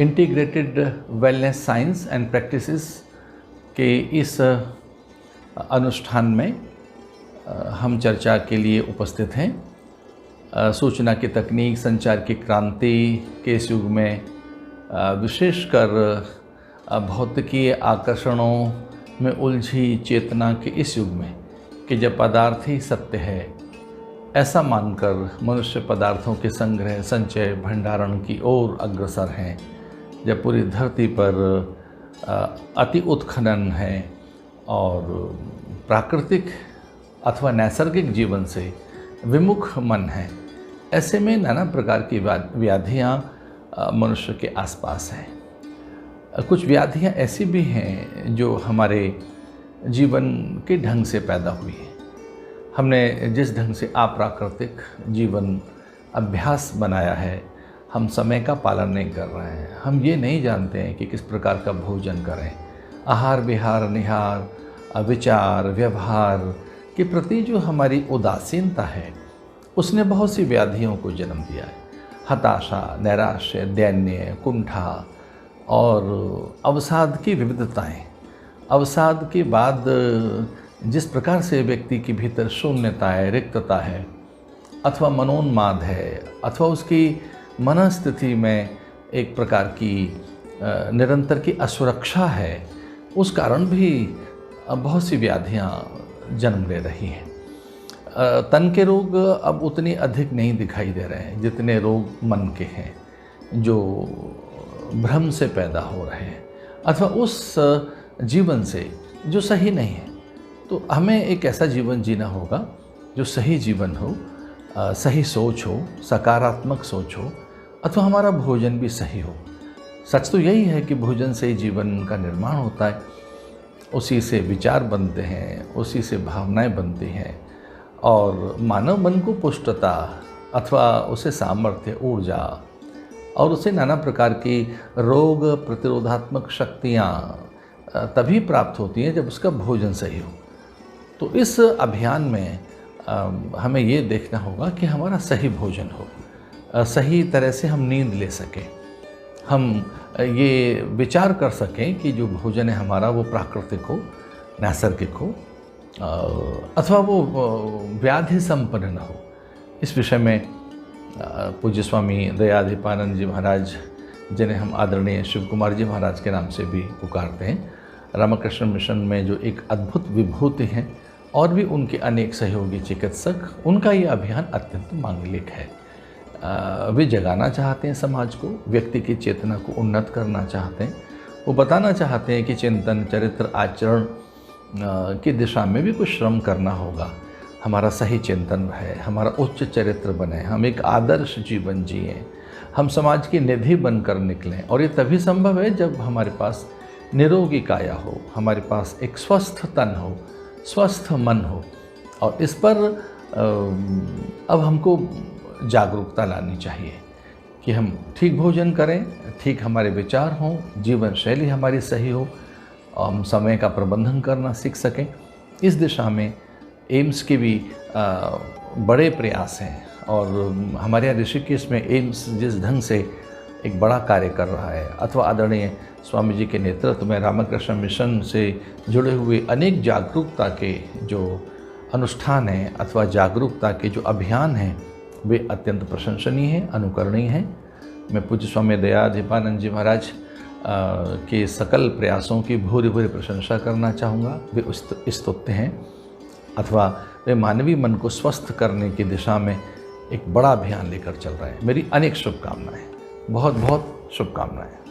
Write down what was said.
Integrated wellness science and practices के इस अनुष्ठान में हम चर्चा के लिए उपस्थित हैं। सूचना की तकनीक, संचार की क्रांति के इस युग में विशेषकर भौतिकीय आकर्षणों में उलझी चेतना के इस युग में कि जब पदार्थ ही सत्य है, ऐसा मानकर मनुष्य पदार्थों के संग्रह, संचय, भंडारण की ओर अग्रसर हैं। जब पूरी धरती पर अति उत्खनन है और प्राकृतिक अथवा नैसर्गिक जीवन से विमुख मन है, ऐसे में नाना प्रकार की व्याधियाँ मनुष्य के आसपास हैं। कुछ व्याधियाँ ऐसी भी हैं जो हमारे जीवन के ढंग से पैदा हुई हैं। हमने जिस ढंग से अप्राकृतिक जीवन अभ्यास बनाया है, हम समय का पालन नहीं कर रहे हैं। हम ये नहीं जानते हैं कि किस प्रकार का भोजन करें। आहार विहार निहार विचार व्यवहार के प्रति जो हमारी उदासीनता है, उसने बहुत सी व्याधियों को जन्म दिया है। हताशा, नैराश्य, दैन्य, कुंठा और अवसाद की विविधताएं। अवसाद के बाद जिस प्रकार से व्यक्ति के भीतर शून्यता है, रिक्तता है, अथवा मनोन्माद है, अथवा उसकी मनस्थिति में एक प्रकार की निरंतर की असुरक्षा है, उस कारण भी बहुत सी व्याधियाँ जन्म ले रही हैं। तन के रोग अब उतने अधिक नहीं दिखाई दे रहे हैं जितने रोग मन के हैं, जो भ्रम से पैदा हो रहे हैं अथवा उस जीवन से जो सही नहीं है। तो हमें एक ऐसा जीवन जीना होगा जो सही जीवन हो, सही सोच हो, सकारात्मक सोच हो, अथवा हमारा भोजन भी सही हो। सच तो यही है कि भोजन से ही जीवन का निर्माण होता है, उसी से विचार बनते हैं, उसी से भावनाएं बनती हैं और मानव मन को पुष्टता अथवा उसे सामर्थ्य, ऊर्जा और उसे नाना प्रकार की रोग प्रतिरोधात्मक शक्तियाँ तभी प्राप्त होती हैं जब उसका भोजन सही हो। तो इस अभियान में हमें ये देखना होगा कि हमारा सही भोजन हो, सही तरह से हम नींद ले सकें, हम ये विचार कर सकें कि जो भोजन है हमारा वो प्राकृतिक हो, नैसर्गिक हो, अथवा वो व्याधि संपन्न न हो। इस विषय में पूज्य स्वामी दयाधिपानंद जी महाराज, जिन्हें हम आदरणीय शिव कुमार जी महाराज के नाम से भी पुकारते हैं, रामकृष्ण मिशन में जो एक अद्भुत विभूति हैं और भी उनके अनेक सहयोगी चिकित्सक, उनका ये अभियान अत्यंत मांगलिक है। वे जगाना चाहते हैं समाज को, व्यक्ति की चेतना को उन्नत करना चाहते हैं। वो बताना चाहते हैं कि चिंतन, चरित्र, आचरण की दिशा में भी कुछ श्रम करना होगा। हमारा सही चिंतन है, हमारा उच्च चरित्र बने, हम एक आदर्श जीवन जिएं, हम समाज की निधि बनकर निकलें। और ये तभी संभव है जब हमारे पास निरोगी काया हो, हमारे पास एक स्वस्थ तन हो, स्वस्थ मन हो। और इस पर अब हमको जागरूकता लानी चाहिए कि हम ठीक भोजन करें, ठीक हमारे विचार हों, जीवन शैली हमारी सही हो, और हम समय का प्रबंधन करना सीख सकें। इस दिशा में एम्स के भी बड़े प्रयास हैं और हमारे यहाँ ऋषिकेश में एम्स जिस ढंग से एक बड़ा कार्य कर रहा है, अथवा आदरणीय स्वामी जी के नेतृत्व में रामकृष्ण मिशन से जुड़े हुए अनेक जागरूकता के जो अनुष्ठान हैं अथवा जागरूकता के जो अभियान हैं, वे अत्यंत प्रशंसनीय हैं, अनुकरणीय हैं। मैं पूज्य स्वामी दयाधिपानंद जी महाराज के सकल प्रयासों की भूरी भूरी प्रशंसा करना चाहूँगा। वे स्तुत्य हैं, अथवा वे मानवीय मन को स्वस्थ करने की दिशा में एक बड़ा अभियान लेकर चल रहे हैं। मेरी अनेक शुभकामनाएं, बहुत बहुत शुभकामनाएं।